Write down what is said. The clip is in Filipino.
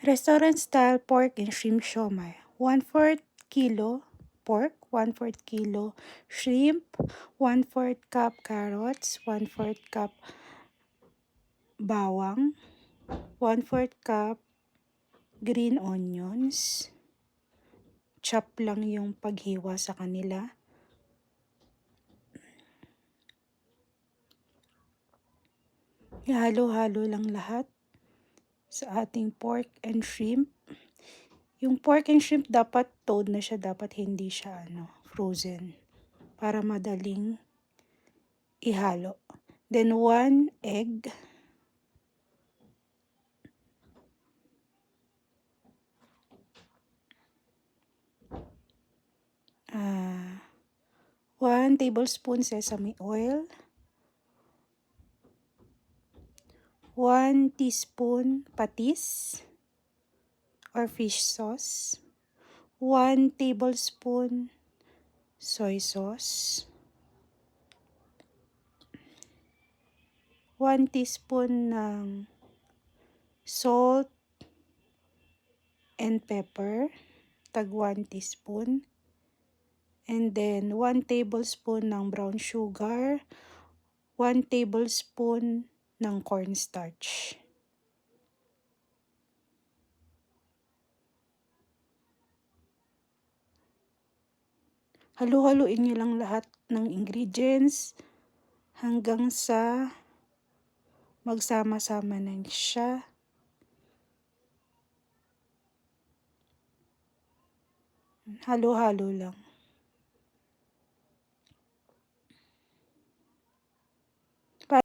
Restaurant style pork and shrimp siomai. 1/4 kilo pork, 1/4 kilo shrimp, 1/4 cup carrots, 1/4 cup bawang, 1/4 cup green onions. Chop lang yung paghiwa sa kanila. Ihalo-halo lang lahat sa ating pork and shrimp. Yung pork and shrimp dapat thawed na siya, dapat hindi siya frozen para madaling ihalo. Then 1 egg. Uh, 1 tablespoon sesame oil. 1 teaspoon patis or fish sauce. 1 tablespoon soy sauce. 1 teaspoon ng salt and pepper, tag 1 teaspoon. And then 1 tablespoon ng brown sugar, 1 tablespoon ng cornstarch. Halu-haluin niyo lang lahat ng ingredients hanggang sa magsama-sama na siya. Halo-halo lang.